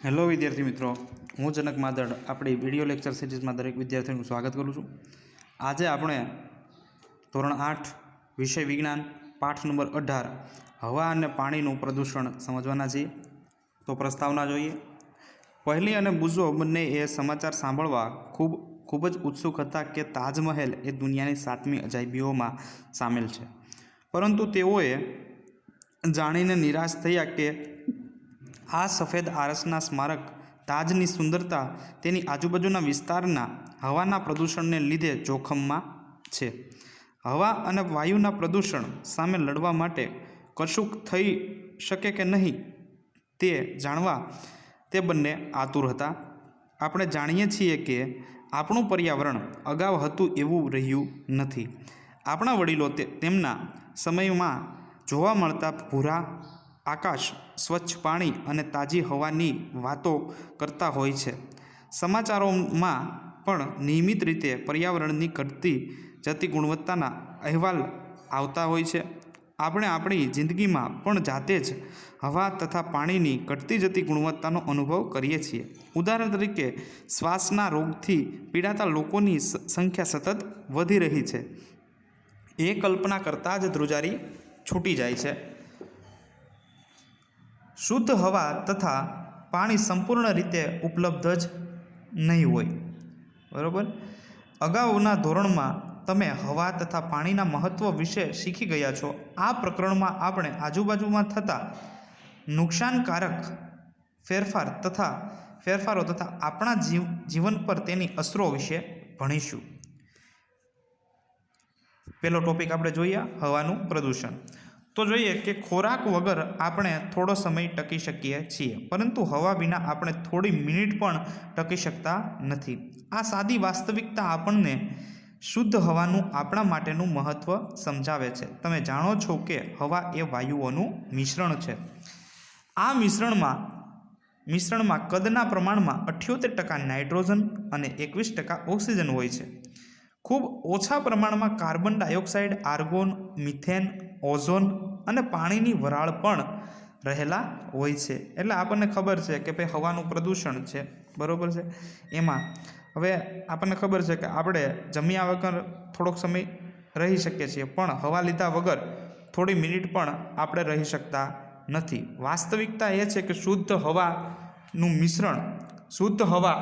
Hello વિદ્યાર્થી મિત્રો, હું જનક માદડ આપણી વિડીયો લેક્ચર સિરીઝમાં દરેક વિદ્યાર્થીનું સ્વાગત કરું છું. આજે આપણે ધોરણ 8 વિષય વિજ્ઞાન પાઠ નંબર 18 હવા અને પાણીનું પ્રદૂષણ સમજવાના છીએ. તો પ્રસ્તાવના જોઈએ. પહેલી અને બુઝો બંને એ સમાચાર સાંભળવા ખૂબ જ ઉત્સુક હતા કે તાજમહેલ એ દુનિયાની 7મી અજાયબીઓમાં સામેલ છે, પરંતુ તેઓએ જાણીને નિરાશ થયા કે આ સફેદ આરસના સ્મારક તાજની સુંદરતા તેની આજુબાજુના વિસ્તારના હવાના પ્રદૂષણને લીધે જોખમમાં છે. હવા અને વાયુના પ્રદૂષણ સામે લડવા માટે કશુંક થઈ શકે કે નહીં તે જાણવા તે બંને આતુર હતા. આપણે જાણીએ છીએ કે આપણું પર્યાવરણ અગાઉ હતું એવું રહ્યું નથી. આપણા વડીલો તેમના સમયમાં જોવા મળતા ભૂરા આકાશ, સ્વચ્છ પાણી અને તાજી હવાની વાતો કરતા હોય છે. સમાચારોમાં પણ નિયમિત રીતે પર્યાવરણની ઘટતી જતી ગુણવત્તાના અહેવાલ આવતા હોય છે. આપણે આપણી જિંદગીમાં પણ જાતે જ હવા તથા પાણીની ઘટતી જતી ગુણવત્તાનો અનુભવ કરીએ છીએ. ઉદાહરણ તરીકે, શ્વાસના રોગથી પીડાતા લોકોની સંખ્યા સતત વધી રહી છે. એ કલ્પના કરતાં જ ધ્રુજારી છૂટી જાય છે. શુદ્ધ હવા તથા પાણી સંપૂર્ણ રીતે ઉપલબ્ધ જ નહીં હોય. બરાબર. અગાઉના ધોરણમાં તમે હવા તથા પાણીના મહત્ત્વ વિશે શીખી ગયા છો. આ પ્રકરણમાં આપણે આજુબાજુમાં થતા નુકસાનકારક ફેરફારો તથા આપણા જીવન પર તેની અસરો વિશે ભણીશું. પહેલો ટોપિક આપણે જોઈએ, હવાનું પ્રદૂષણ. તો જોઈએ કે ખોરાક વગર આપણે થોડો સમય ટકી શકીએ છીએ, પરંતુ હવા વિના આપણે થોડી મિનિટ પણ ટકી શકતા નથી. આ સાદી વાસ્તવિકતા આપણને શુદ્ધ હવાનું આપણા માટેનું મહત્ત્વ સમજાવે છે. તમે જાણો છો કે હવા એ વાયુઓનું મિશ્રણ છે. આ મિશ્રણમાં કદના પ્રમાણમાં 78% નાઇટ્રોજન અને 21% ઓક્સિજન હોય છે. ખૂબ ઓછા પ્રમાણમાં carbon dioxide, argon, methane, ozone અને પાણીની વરાળ પણ રહેલા હોય છે. એટલે આપણને ખબર છે કે ભાઈ હવાનું પ્રદૂષણ છે, બરાબર છે. એમાં હવે આપણને ખબર છે કે આપણે જમ્યા વગર થોડોક સમય રહી શકીએ છીએ, પણ હવા લીધા વગર થોડી મિનિટ પણ આપણે રહી શકતા નથી. વાસ્તવિકતા એ છે કે શુદ્ધ હવાનું મિશ્રણ શુદ્ધ હવા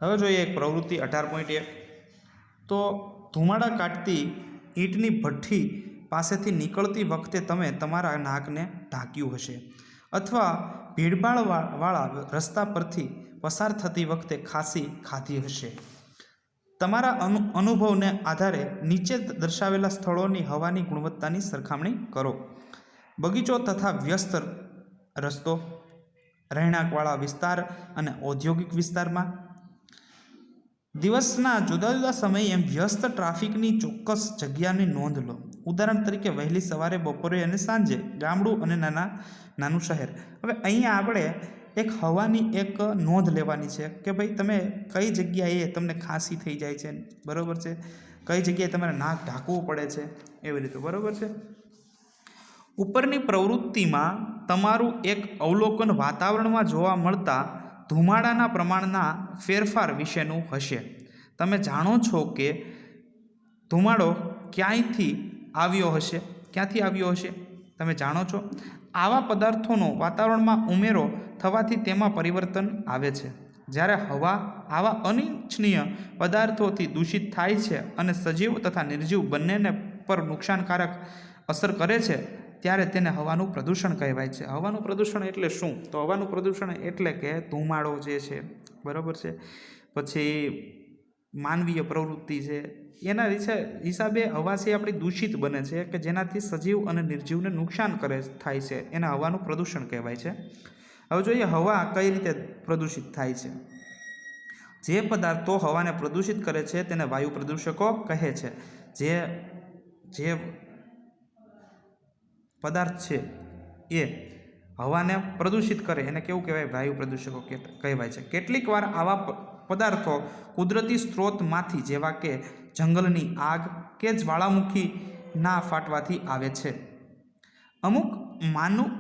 હવે જોઈએ એક પ્રવૃત્તિ 18.1. તો ધુમાડા કાઢતી ઈંટની ભઠ્ઠી પાસેથી નીકળતી વખતે તમે તમારા નાકને ઢાંક્યું હશે, અથવા ભીડભાડવાળા રસ્તા પરથી પસાર થતી વખતે ખાંસી ખાધી હશે. તમારા અનુભવને આધારે નીચે દર્શાવેલા સ્થળોની હવાની ગુણવત્તાની સરખામણી કરો. બગીચો તથા વ્યસ્ત રસ્તો, રહેણાંકવાળા વિસ્તાર અને ઔદ્યોગિક વિસ્તારમાં. દિવસના જુદા જુદા સમયે વ્યસ્ત ટ્રાફિકની ચોક્કસ જગ્યાની નોંધ લો. ઉદાહરણ તરીકે વહેલી સવારે, બપોરે અને સાંજે. ગામડું અને નાનું શહેર. હવે અહીંયા આપણે એક હવાની એક નોંધ લેવાની છે કે ભાઈ તમે કઈ જગ્યાએ તમને ખાંસી થઈ જાય છે, બરાબર છે, કઈ જગ્યાએ તમારે નાક ઢાંકવું પડે છે, એવી રીતે, બરાબર છે. ઉપરની પ્રવૃત્તિમાં તમારું એક અવલોકન વાતાવરણમાં જોવા મળતા ધુમાડાના પ્રમાણના ફેરફાર વિશેનું હશે. તમે જાણો છો કે ધુમાડો ક્યાંથી આવ્યો હશે, તમે જાણો છો. આવા પદાર્થોનો વાતાવરણમાં ઉમેરો થવાથી તેમાં પરિવર્તન આવે છે. જ્યારે હવા આવા અનિચ્છનીય પદાર્થોથી દૂષિત થાય છે અને સજીવ તથા નિર્જીવ બંનેને પર નુકસાનકારક અસર કરે છે, ત્યારે તેને હવાનું પ્રદૂષણ કહેવાય છે. હવાનું પ્રદૂષણ એટલે શું? તો હવાનું પ્રદૂષણ એટલે કે ધુમાડો જે છે, બરાબર છે, પછી માનવીય પ્રવૃત્તિ છે, એના હિસાબે હવા છે આપણી દૂષિત બને છે, કે જેનાથી સજીવ અને નિર્જીવને નુકસાન થાય છે, એને હવાનું પ્રદૂષણ કહેવાય છે. હવે જોઈએ હવા કઈ રીતે પ્રદૂષિત થાય છે. જે પદાર્થો હવાને પ્રદૂષિત કરે છે તેને વાયુ પ્રદૂષકો કહે છે. જે પદાર્થ છે એ હવાને પ્રદૂષિત કરે એને કેવું કહેવાય? વાયુ પ્રદૂષકો કહેવાય છે. કેટલીક વાર આવા પદાર્થો કુદરતી સ્ત્રોતમાંથી, જેવા કે જંગલની આગ કે જ્વાળામુખી ના ફાટવાથી આવે છે। અમુક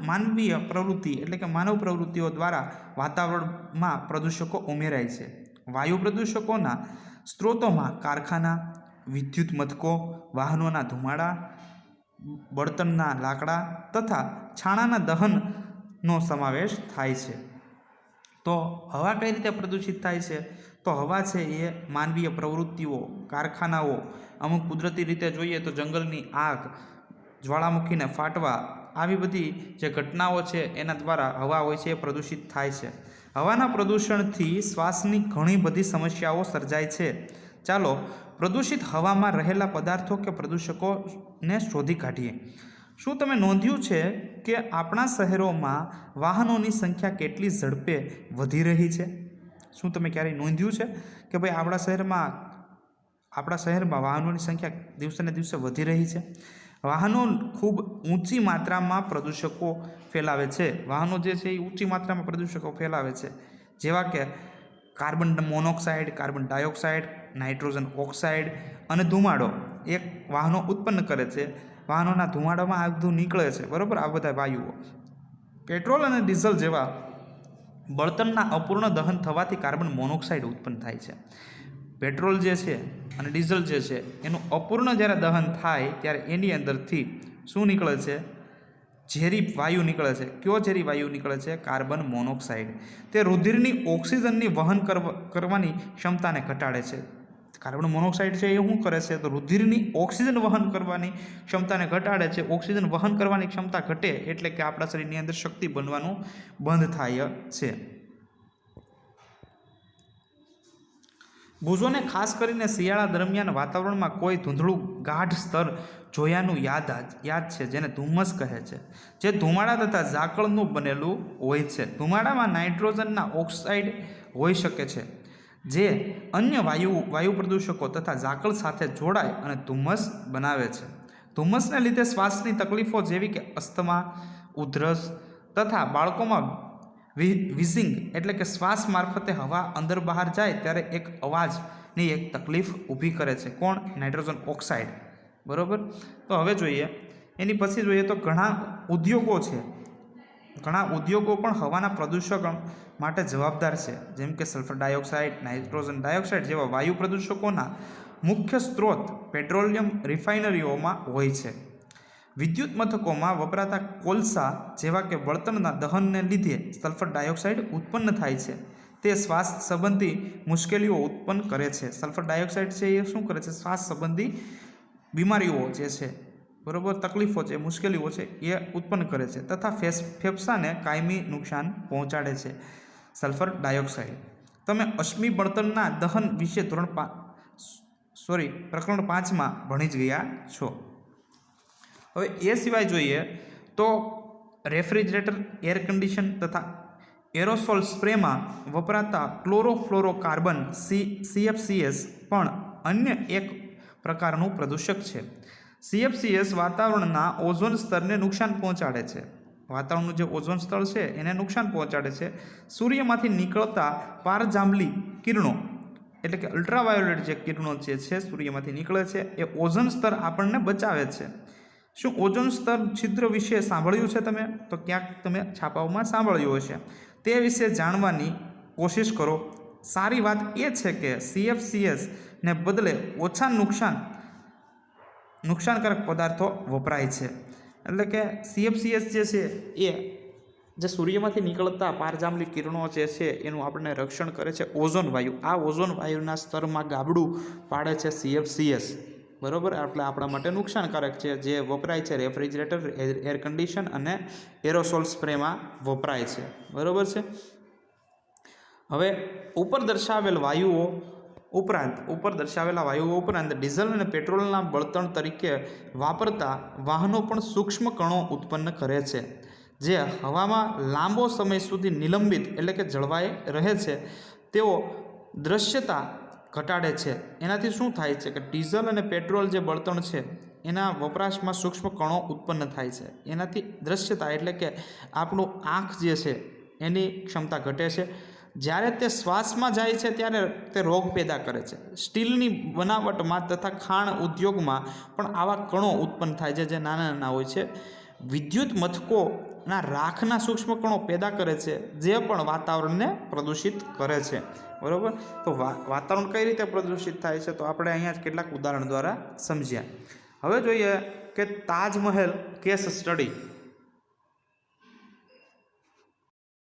માનવીય પ્રવૃત્તિ એટલે કે માનવ પ્રવૃત્તિઓ દ્વારા વાતાવરણમાં પ્રદૂષકો ઉમેરાય છે। વાયુ પ્રદૂષકોના સ્ત્રોતોમાં કારખાના, વિદ્યુત મથકો, વાહનોના ધુમાડા, બળતણના લાકડા તથા છાણાના દહનનો સમાવેશ થાય છે। તો હવા કઈ રીતે પ્રદૂષિત થાય છે? તો હવા છે એ માનવીય પ્રવૃત્તિઓ, કારખાનાઓ, અમુક કુદરતી રીતે જોઈએ તો જંગલની આગ, જ્વાળામુખીને ફાટવા, આવી બધી જે ઘટનાઓ છે એના દ્વારા હવા હોય છે એ પ્રદૂષિત થાય છે। હવાના પ્રદૂષણથી શ્વાસની ઘણી બધી સમસ્યાઓ સર્જાય છે। ચાલો પ્રદૂષિત હવામાં રહેલા પદાર્થો કે પ્રદૂષકોને શોધી કાઢીએ। શું તમે નોંધ્યું છે કે આપણા શહેરોમાં વાહનોની સંખ્યા કેટલી ઝડપે વધી રહી છે? શું તમે ક્યારેય નોંધ્યું છે કે ભાઈ આપણા શહેરમાં વાહનોની સંખ્યા દિવસે ને દિવસે વધી રહી છે? વાહનો ખૂબ ઊંચી માત્રામાં પ્રદૂષકો ફેલાવે છે। વાહનો જે છે એ ઊંચી માત્રામાં પ્રદૂષકો ફેલાવે છે, જેવા કે carbon monoxide, carbon dioxide, nitrogen oxide અને ધુમાડો એક વાહનો ઉત્પન્ન કરે છે। વાહનોના ધુમાડામાં આ બધું નીકળે છે, બરાબર, આ બધા વાયુઓ। પેટ્રોલ અને ડીઝલ જેવા બળતણના અપૂર્ણ દહન થવાથી કાર્બન મોનોક્સાઇડ ઉત્પન્ન થાય છે। પેટ્રોલ જે છે અને ડીઝલ જે છે એનું અપૂર્ણ જ્યારે દહન થાય ત્યારે એની અંદરથી શું નીકળે છે? ઝેરી વાયુ નીકળે છે। કયો ઝેરી વાયુ નીકળે છે? Carbon monoxide. તે રુધિરની ઓક્સિજનની વહન કરવાની ક્ષમતાને ઘટાડે છે। કાર્બન મોનોક્સાઇડ છે એ શું કરે છે? તો રુધિરની ઓક્સિજન વહન કરવાની ક્ષમતાને ઘટાડે છે। ઓક્સિજન વહન કરવાની ક્ષમતા ઘટે એટલે કે આપણા શરીરની અંદર શક્તિ બનવાનું બંધ થાય છે। બુઝોને ખાસ કરીને શિયાળા દરમિયાન વાતાવરણમાં કોઈ ધૂંધળું ગાઢ સ્તર જોયાનું યાદ છે, જેને ધુમ્મસ કહે છે, જે ધુમાડા તથા ઝાકળનું બનેલું હોય છે। ધુમાડામાં નાઇટ્રોજનના ઓક્સાઇડ હોઈ શકે છે, જે અન્ય વાયુ પ્રદૂષકો તથા ઝાકળ સાથે જોડાય અને ધુમ્મસ બનાવે છે। ધુમ્મસને લીધે શ્વાસની તકલીફો જેવી કે અસ્થમા, ઉધરસ તથા બાળકોમાં વિઝિંગ એટલે કે શ્વાસ મારફતે હવા અંદર બહાર જાય ત્યારે એક અવાજની એક તકલીફ ઊભી કરે છે। કોણ? નાઇટ્રોજન ઓક્સાઇડ, બરાબર। તો હવે જોઈએ એની પછી જોઈએ તો ઘણા ઉદ્યોગો છે, ઘણા ઉદ્યોગો પણ હવાના પ્રદૂષણ માટે જવાબદાર છે, જેમ કે સલ્ફર ડાયોક્સાઇડ, નાઇટ્રોજન ડાયોક્સાઇડ જેવા વાયુ પ્રદૂષકોના મુખ્ય સ્ત્રોત પેટ્રોલિયમ રિફાઇનરીઓમાં હોય છે। વિદ્યુત મથકોમાં વપરાતા કોલસા જેવા કે બળતણના દહનને લીધે સલ્ફર ડાયોક્સાઇડ ઉત્પન્ન થાય છે। તે શ્વાસ સંબંધી મુશ્કેલીઓ ઉત્પન્ન કરે છે। સલ્ફર ડાયોક્સાઇડ છે એ શું કરે છે? શ્વાસ સંબંધી બીમારીઓ જે છે, બરાબર, તકલીફો છે, મુશ્કેલીઓ છે એ ઉત્પન્ન કરે છે તથા ફેફસાને કાયમી નુકસાન પહોંચાડે છે સલ્ફર ડાયોક્સાઇડ। તમે અશ્મિ બળતણના દહન વિશે પ્રકરણ 5માં ભણી જ ગયા છો। હવે એ સિવાય જોઈએ તો રેફ્રિજરેટર, એર કન્ડિશન તથા એરોસોલ સ્પ્રેમાં વપરાતા ક્લોરોફ્લોરોકાર્બન CFCs પણ અન્ય એક પ્રકારનું પ્રદૂષક છે। CFCs વાતાવરણના ઓઝોન સ્તરને નુકસાન પહોંચાડે છે। વાતાવરણનું જે ઓઝોન સ્તર છે એને નુકસાન પહોંચાડે છે। સૂર્યમાંથી નીકળતા પારજાંબલી કિરણો એટલે કે અલ્ટ્રાવાયોલેટ જે કિરણો જે છે સૂર્યમાંથી નીકળે છે એ ઓઝોન સ્તર આપણને બચાવે છે। શું ઓઝોન સ્તર છિદ્ર વિશે સાંભળ્યું છે તમે? તો ક્યાંક તમે છાપાઓમાં સાંભળ્યું હશે। તે વિશે જાણવાની કોશિશ કરો। સારી વાત એ છે કે CFCsને બદલે ઓછા નુકસાનકારક પદાર્થો વપરાય છે। એટલે કે CFCs જે છે એ જે સૂર્યમાંથી નીકળતા પારજાંબલી કિરણો જે છે એનું આપણને રક્ષણ કરે છે ઓઝોન વાયુ। આ ઓઝોન વાયુના સ્તરમાં ગાબડું પાડે છે CFCs, બરાબર, એટલે આપણા માટે નુકસાનકારક છે, જે વપરાય છે રેફ્રિજરેટર, એર કન્ડિશન અને એરોસોલ સ્પ્રેમાં વપરાય છે, બરાબર છે। હવે ઉપર દર્શાવેલા વાયુઓ ઉપરાંત ડીઝલ અને પેટ્રોલના બળતણ તરીકે વાપરતા વાહનો પણ સૂક્ષ્મ કણો ઉત્પન્ન કરે છે, જે હવામાં લાંબો સમય સુધી નિલંબિત એટલે કે જળવાઈ રહે છે। તેઓ દૃશ્યતા ઘટાડે છે। એનાથી શું થાય છે કે ડીઝલ અને પેટ્રોલ જે બળતણ છે એના વપરાશમાં સૂક્ષ્મ કણો ઉત્પન્ન થાય છે। એનાથી દૃશ્યતા એટલે કે આપણું આંખ જે છે એની ક્ષમતા ઘટે છે। જ્યારે તે શ્વાસમાં જાય છે ત્યારે તે રોગ પેદા કરે છે. સ્ટીલની બનાવટમાં તથા ખાણ ઉદ્યોગમાં પણ આવા કણો ઉત્પન્ન થાય છે જે નાના નાના હોય છે. વિદ્યુત મથકોના રાખના સૂક્ષ્મ કણો પેદા કરે છે જે પણ વાતાવરણને પ્રદૂષિત કરે છે. બરાબર. તો વાતાવરણ કઈ રીતે પ્રદૂષિત થાય છે તો આપણે અહીંયા જ કેટલાક ઉદાહરણ દ્વારા સમજ્યા. હવે જોઈએ કે તાજમહેલ કેસ સ્ટડી.